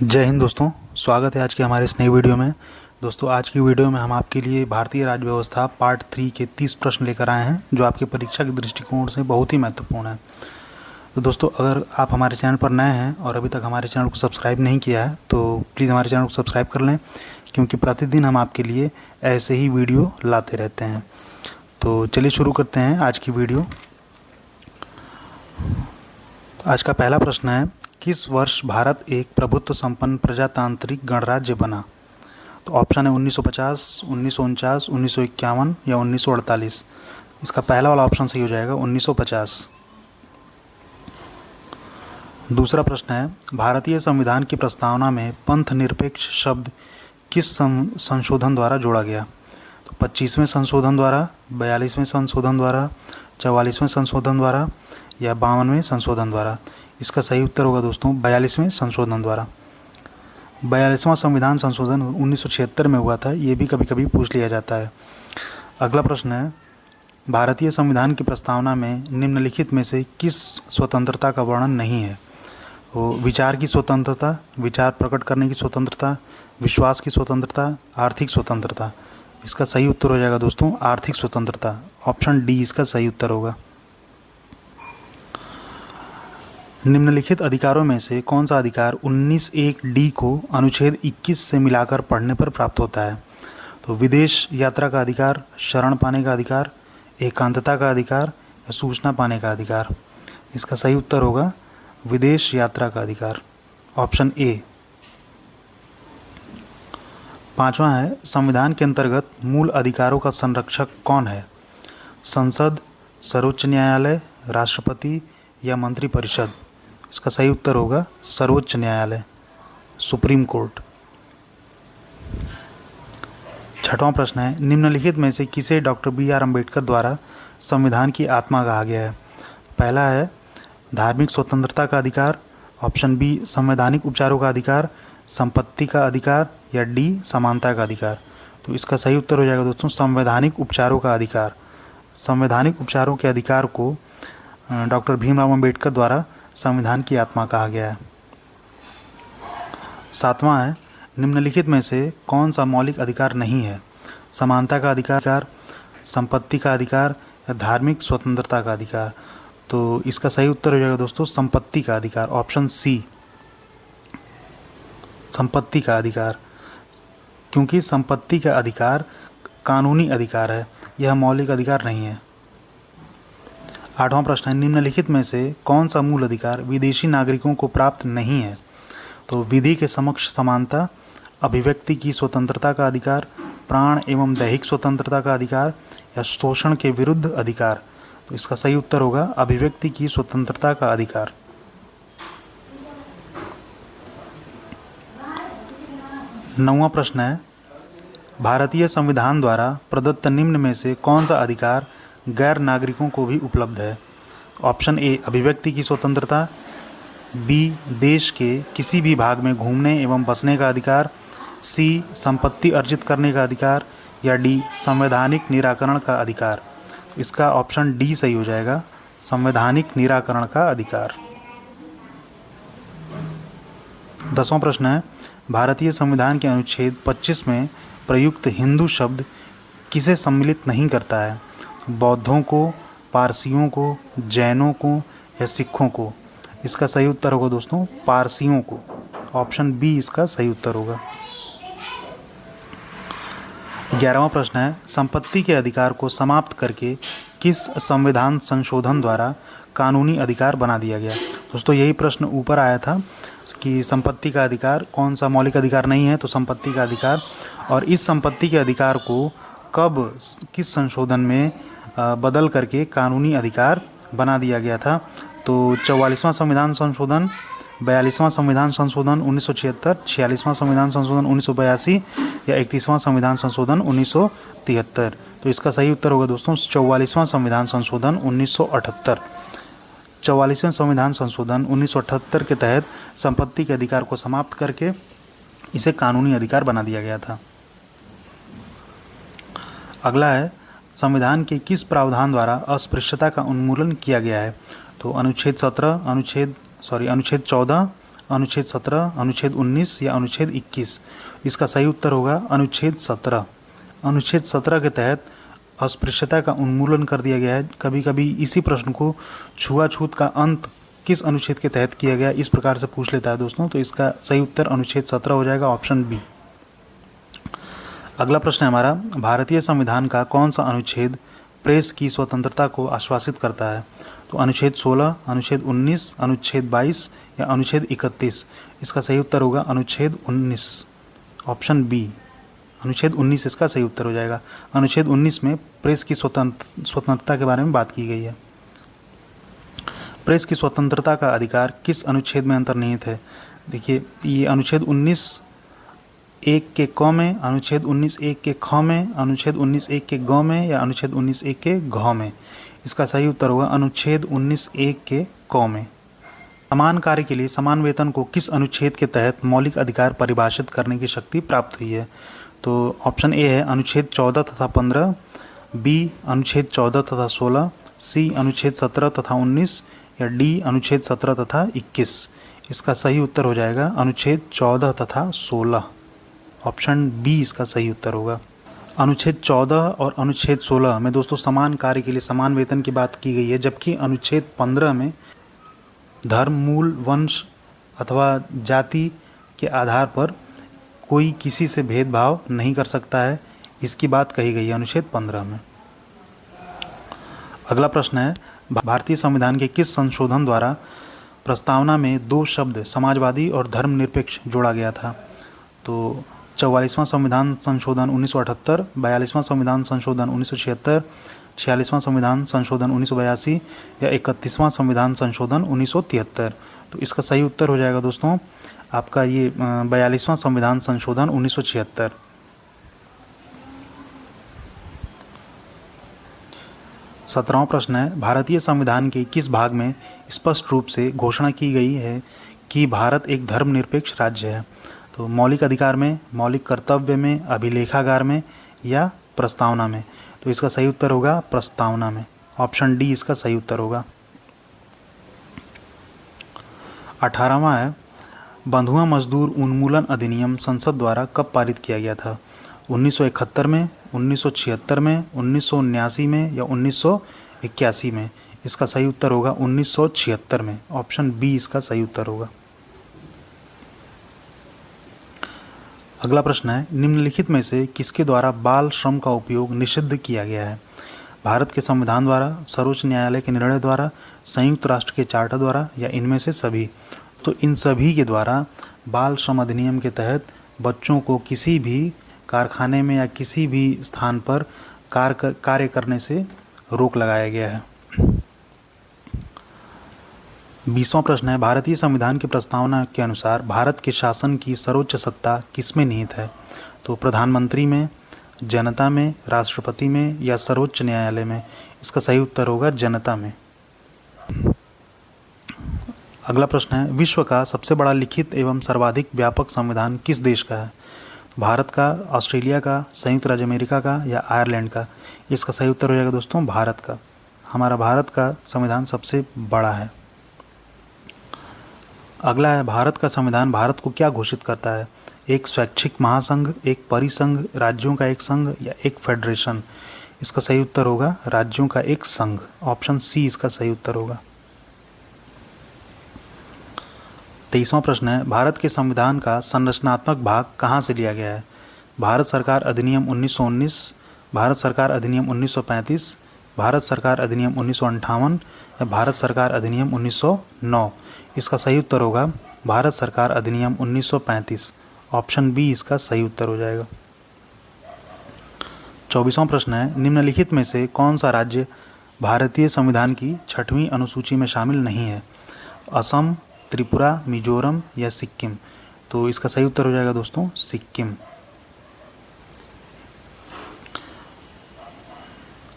जय हिंद दोस्तों। स्वागत है आज के हमारे इस नई वीडियो में। दोस्तों आज की वीडियो में हम आपके लिए भारतीय राज्य व्यवस्था पार्ट 3 के 30 प्रश्न लेकर आए हैं जो आपके परीक्षा के दृष्टिकोण से बहुत ही महत्वपूर्ण है। तो दोस्तों अगर आप हमारे चैनल पर नए हैं और अभी तक हमारे चैनल को सब्सक्राइब नहीं किया है तो प्लीज़ हमारे चैनल को सब्सक्राइब कर लें, क्योंकि प्रतिदिन हम आपके लिए ऐसे ही वीडियो लाते रहते हैं। तो चलिए शुरू करते हैं आज की वीडियो। आज का पहला प्रश्न है, किस वर्ष भारत एक प्रभुत्व संपन्न प्रजातांत्रिक गणराज्य बना? तो ऑप्शन है 1950, 1949, 1951 या 1948। इसका पहला वाला ऑप्शन सही हो जाएगा 1950। दूसरा प्रश्न है, भारतीय संविधान की प्रस्तावना में पंथ निरपेक्ष शब्द किस संशोधन द्वारा जोड़ा गया? तो 25वें संशोधन द्वारा, 42वें संशोधन द्वारा, 44वें संशोधन द्वारा या 52वें संशोधन द्वारा। इसका सही उत्तर होगा दोस्तों 42वें संशोधन द्वारा। 42वां संविधान संशोधन 1976 में हुआ था, ये भी कभी कभी पूछ लिया जाता है। अगला प्रश्न है, भारतीय संविधान की प्रस्तावना में निम्नलिखित में से किस स्वतंत्रता का वर्णन नहीं है? वो विचार की स्वतंत्रता, विचार प्रकट करने की स्वतंत्रता, विश्वास की स्वतंत्रता, आर्थिक स्वतंत्रता। इसका सही उत्तर हो जाएगा दोस्तों आर्थिक स्वतंत्रता। ऑप्शन डी इसका सही उत्तर होगा। निम्नलिखित अधिकारों में से कौन सा अधिकार 19(1)(d) को अनुच्छेद 21 से मिलाकर पढ़ने पर प्राप्त होता है? तो विदेश यात्रा का अधिकार, शरण पाने का अधिकार, एकांतता का अधिकार या सूचना पाने का अधिकार। इसका सही उत्तर होगा विदेश यात्रा का अधिकार। Option A. पांचवा है, संविधान के अंतर्गत मूल अधिकारों का संरक्षक कौन है? संसद, सर्वोच्च न्यायालय, राष्ट्रपति या मंत्रिपरिषद। इसका सही उत्तर होगा सर्वोच्च न्यायालय, सुप्रीम कोर्ट। छठवां प्रश्न है, निम्नलिखित में से किसे डॉक्टर बी.आर. अम्बेडकर द्वारा संविधान की आत्मा कहा गया है? पहला है धार्मिक स्वतंत्रता का अधिकार, ऑप्शन बी संवैधानिक उपचारों का अधिकार, संपत्ति का अधिकार या डी समानता का अधिकार। तो इसका सही उत्तर हो जाएगा दोस्तों संवैधानिक उपचारों का अधिकार। संवैधानिक उपचारों के अधिकार को डॉक्टर भीमराव अम्बेडकर द्वारा संविधान की आत्मा कहा गया है। सातवां है, निम्नलिखित में से कौन सा मौलिक अधिकार नहीं है? समानता का अधिकार, संपत्ति का अधिकार या धार्मिक स्वतंत्रता का अधिकार। तो इसका सही उत्तर हो जाएगा दोस्तों संपत्ति का अधिकार। ऑप्शन सी संपत्ति का अधिकार, क्योंकि संपत्ति का अधिकार कानूनी अधिकार है, यह मौलिक अधिकार नहीं है। आठवां प्रश्न है, निम्नलिखित में से कौन सा मूल अधिकार विदेशी नागरिकों को प्राप्त नहीं है? तो विधि के समक्ष समानता, अभिव्यक्ति की स्वतंत्रता का अधिकार, प्राण एवं दैहिक स्वतंत्रता का अधिकार या शोषण के विरुद्ध अधिकार। तो इसका सही उत्तर होगा अभिव्यक्ति की स्वतंत्रता का अधिकार। नौवां प्रश्न है, भारतीय संविधान द्वारा प्रदत्त निम्न में से कौन सा अधिकार गैर नागरिकों को भी उपलब्ध है? ऑप्शन ए अभिव्यक्ति की स्वतंत्रता, बी देश के किसी भी भाग में घूमने एवं बसने का अधिकार, सी संपत्ति अर्जित करने का अधिकार या डी संवैधानिक निराकरण का अधिकार। इसका ऑप्शन डी सही हो जाएगा संवैधानिक निराकरण का अधिकार। 10वां प्रश्न है, भारतीय संविधान के अनुच्छेद 25 में प्रयुक्त हिंदू शब्द किसे सम्मिलित नहीं करता है? बौद्धों को, पारसियों को, जैनों को या सिखों को। इसका सही उत्तर होगा दोस्तों पारसियों को। ऑप्शन बी इसका सही उत्तर होगा। 11वां प्रश्न है, संपत्ति के अधिकार को समाप्त करके किस संविधान संशोधन द्वारा कानूनी अधिकार बना दिया गया? दोस्तों यही प्रश्न ऊपर आया था कि संपत्ति का अधिकार कौन सा मौलिक अधिकार नहीं है, तो संपत्ति का अधिकार। और इस संपत्ति के अधिकार को कब किस संशोधन में बदल करके कानूनी अधिकार बना दिया गया था? तो 44वां संविधान संशोधन, 42वां संविधान संशोधन 1976, 46वां संविधान संशोधन 1982 या 31वां संविधान संशोधन 1973। तो इसका सही उत्तर होगा दोस्तों 44वां संविधान संशोधन 1978। 44वें संविधान संशोधन 1978 के तहत संपत्ति के अधिकार को समाप्त करके इसे कानूनी अधिकार बना दिया गया था। अगला है, संविधान के किस प्रावधान द्वारा अस्पृश्यता का उन्मूलन किया गया है? तो अनुच्छेद 17, अनुच्छेद 14, अनुच्छेद 17, अनुच्छेद 19 या अनुच्छेद 21? इसका सही उत्तर होगा अनुच्छेद 17। अनुच्छेद 17 के तहत अस्पृश्यता का उन्मूलन कर दिया गया है। कभी कभी इसी प्रश्न को छुआछूत का अंत किस अनुच्छेद के तहत किया गया, इस प्रकार से पूछ लेता है दोस्तों। तो इसका सही उत्तर अनुच्छेद 17 हो जाएगा, ऑप्शन बी। अगला प्रश्न है हमारा, भारतीय संविधान का कौन सा अनुच्छेद प्रेस की स्वतंत्रता को आश्वासित करता है? तो अनुच्छेद 16, अनुच्छेद 19, अनुच्छेद 22 या अनुच्छेद 31? इसका सही उत्तर होगा अनुच्छेद 19, ऑप्शन बी। अनुच्छेद 19 इसका सही उत्तर हो जाएगा। अनुच्छेद 19 में प्रेस की स्वतंत्रता के बारे में बात की गई है। प्रेस की स्वतंत्रता का अधिकार किस अनुच्छेद में अंतर्निहित है? देखिए, ये अनुच्छेद 19 1 के क में, अनुच्छेद 19 1 के ख में, अनुच्छेद 19 1 के ग में या अनुच्छेद 19 1 के घ में? इसका सही उत्तर होगा अनुच्छेद 19 1 के क में। समान कार्य के लिए समान वेतन को किस अनुच्छेद के तहत मौलिक अधिकार परिभाषित करने की शक्ति प्राप्त हुई है? तो ऑप्शन ए है अनुच्छेद 14 तथा 15, बी अनुच्छेद 14 तथा 16, सी अनुच्छेद 17 तथा 19 या डी अनुच्छेद 17 तथा 21? इसका सही उत्तर हो जाएगा अनुच्छेद 14 तथा 16, ऑप्शन बी इसका सही उत्तर होगा। अनुच्छेद 14 और अनुच्छेद 16 में दोस्तों समान कार्य के लिए समान वेतन की बात की गई है, जबकि अनुच्छेद 15 में धर्म, मूल, वंश अथवा जाति के आधार पर कोई किसी से भेदभाव नहीं कर सकता है, इसकी बात कही गई है अनुच्छेद 15 में। अगला प्रश्न है, भारतीय संविधान के किस संशोधन द्वारा प्रस्तावना में दो शब्द समाजवादी और धर्मनिरपेक्ष जोड़ा गया था? तो 44वां संविधान संशोधन 1978, 42वां संविधान संशोधन 1976, 46वां संविधान संशोधन 1982 या 31वां संविधान संशोधन 1973? तो इसका सही उत्तर हो जाएगा दोस्तों आपका ये 42वां संविधान संशोधन 1976। 17वां प्रश्न है, भारतीय संविधान के किस भाग में स्पष्ट रूप से घोषणा की गई है कि भारत एक धर्मनिरपेक्ष राज्य है? तो मौलिक अधिकार में, मौलिक कर्तव्य में, अभिलेखागार में या प्रस्तावना में? तो इसका सही उत्तर होगा प्रस्तावना में, ऑप्शन डी इसका सही उत्तर होगा। 18वां है, बंधुआ मजदूर उन्मूलन अधिनियम संसद द्वारा कब पारित किया गया था? 1971 में, 1976 में, 1979 में या 1981 में? इसका सही उत्तर होगा 1976 में, ऑप्शन बी इसका सही उत्तर होगा। अगला प्रश्न है, निम्नलिखित में से किसके द्वारा बाल श्रम का उपयोग निषिद्ध किया गया है? भारत के संविधान द्वारा, सर्वोच्च न्यायालय के निर्णय द्वारा, संयुक्त राष्ट्र के चार्टर द्वारा या इनमें से सभी? तो इन सभी के द्वारा बाल श्रम अधिनियम के तहत बच्चों को किसी भी कारखाने में या किसी भी स्थान पर कार्य करने से रोक लगाया गया है। 20वां प्रश्न है, भारतीय संविधान की प्रस्तावना के अनुसार भारत के शासन की सर्वोच्च सत्ता किसमें निहित है? तो प्रधानमंत्री में, जनता में, राष्ट्रपति में या सर्वोच्च न्यायालय में? इसका सही उत्तर होगा जनता में। अगला प्रश्न है, विश्व का सबसे बड़ा लिखित एवं सर्वाधिक व्यापक संविधान किस देश का है? भारत का, ऑस्ट्रेलिया का, संयुक्त राज्य अमेरिका का या आयरलैंड का? इसका सही उत्तर हो जाएगा दोस्तों भारत का। हमारा भारत का संविधान सबसे बड़ा है। अगला है, भारत का संविधान भारत को क्या घोषित करता है? एक स्वैच्छिक महासंघ, एक परिसंघ, राज्यों का एक संघ या एक फेडरेशन? इसका सही उत्तर होगा राज्यों का एक संघ, ऑप्शन सी इसका सही उत्तर होगा। 23वां प्रश्न है, भारत के संविधान का संरचनात्मक भाग कहाँ से लिया गया है? भारत सरकार अधिनियम 1919, भारत सरकार अधिनियम 1935, भारत सरकार अधिनियम 1958 या भारत सरकार अधिनियम 1909? इसका सही उत्तर होगा भारत सरकार अधिनियम 1935, ऑप्शन बी इसका सही उत्तर हो जाएगा। 24वां प्रश्न है, निम्नलिखित में से कौन सा राज्य भारतीय संविधान की 6वीं अनुसूची में शामिल नहीं है? असम, त्रिपुरा, मिजोरम या सिक्किम? तो इसका सही उत्तर हो जाएगा दोस्तों सिक्किम।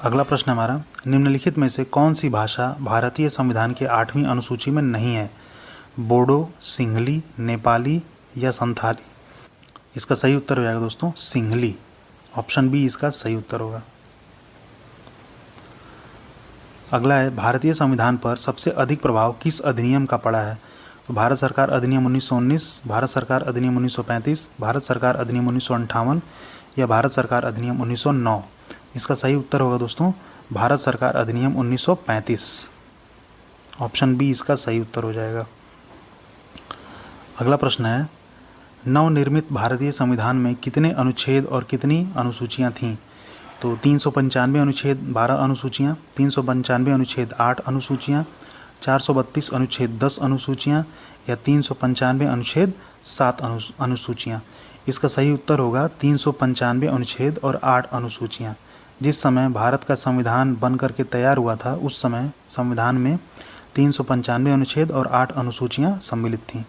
अगला प्रश्न हमारा, निम्नलिखित में से कौन सी भाषा भारतीय संविधान के 8वीं अनुसूची में नहीं है? बोडो, सिंहली, नेपाली या संथाली? इसका सही उत्तर हो जाएगा दोस्तों सिंहली, ऑप्शन बी इसका सही उत्तर होगा। अगला है, भारतीय संविधान पर सबसे अधिक प्रभाव किस अधिनियम का पड़ा है? तो भारत सरकार अधिनियम 1919, भारत सरकार अधिनियम 1935, भारत सरकार अधिनियम 1958 या भारत सरकार अधिनियम 1909। इसका सही उत्तर होगा दोस्तों भारत सरकार अधिनियम 1935। ऑप्शन बी इसका सही उत्तर हो जाएगा। अगला प्रश्न है, नवनिर्मित भारतीय संविधान में कितने अनुच्छेद और कितनी अनुसूचियां थीं? तो 395 अनुच्छेद 12 अनुसूचियां, 395 अनुच्छेद 8 अनुसूचियां, 432 अनुच्छेद 10 अनुसूचियां या 395 अनुच्छेद 7 अनुसूचियां। इसका सही उत्तर होगा 395 अनुच्छेद और 8 अनुसूचियां। जिस समय भारत का संविधान बन करके तैयार हुआ था उस समय संविधान में 395 अनुच्छेद और 8 अनुसूचियां सम्मिलित थीं।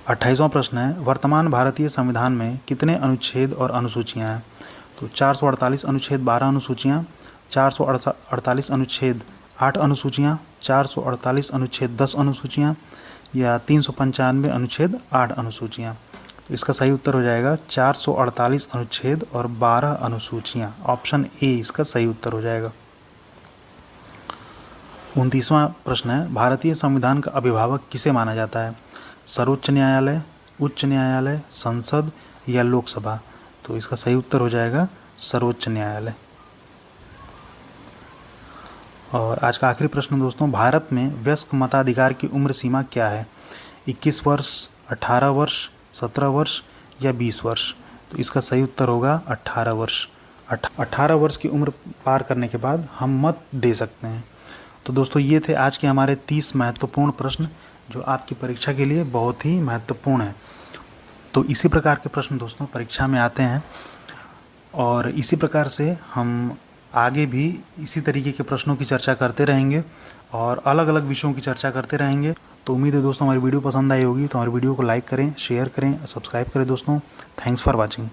28वां प्रश्न है, वर्तमान भारतीय संविधान में कितने अनुच्छेद और अनुसूचियां हैं? तो 448 अनुच्छेद 12 अनुसूचियां, 448 अनुच्छेद 8 अनुसूचियां, 448 अनुच्छेद 10 अनुसूचियां या 395 अनुच्छेद 8 अनुसूचियां। तो इसका सही उत्तर हो जाएगा 448 अनुच्छेद और 12 अनुसूचियां। ऑप्शन ए इसका सही उत्तर हो जाएगा। 29वां प्रश्न है, भारतीय संविधान का अभिभावक किसे माना जाता है? सर्वोच्च न्यायालय, उच्च न्यायालय, संसद या लोकसभा? तो इसका सही उत्तर हो जाएगा सर्वोच्च न्यायालय। और आज का आखिरी प्रश्न दोस्तों, भारत में वयस्क मताधिकार की उम्र सीमा क्या है? 21 वर्ष, 18 वर्ष, 17 वर्ष या 20 वर्ष? तो इसका सही उत्तर होगा 18 वर्ष। 18 वर्ष की उम्र पार करने के बाद हम मत दे सकते हैं। तो दोस्तों ये थे आज के हमारे 30 महत्वपूर्ण प्रश्न जो आपकी परीक्षा के लिए बहुत ही महत्वपूर्ण है। तो इसी प्रकार के प्रश्न दोस्तों परीक्षा में आते हैं और इसी प्रकार से हम आगे भी इसी तरीके के प्रश्नों की चर्चा करते रहेंगे और अलग अलग विषयों की चर्चा करते रहेंगे। तो उम्मीद है दोस्तों हमारी वीडियो पसंद आई होगी। तो हमारी वीडियो को लाइक करें, शेयर करें, सब्सक्राइब करें दोस्तों। Thanks for watching.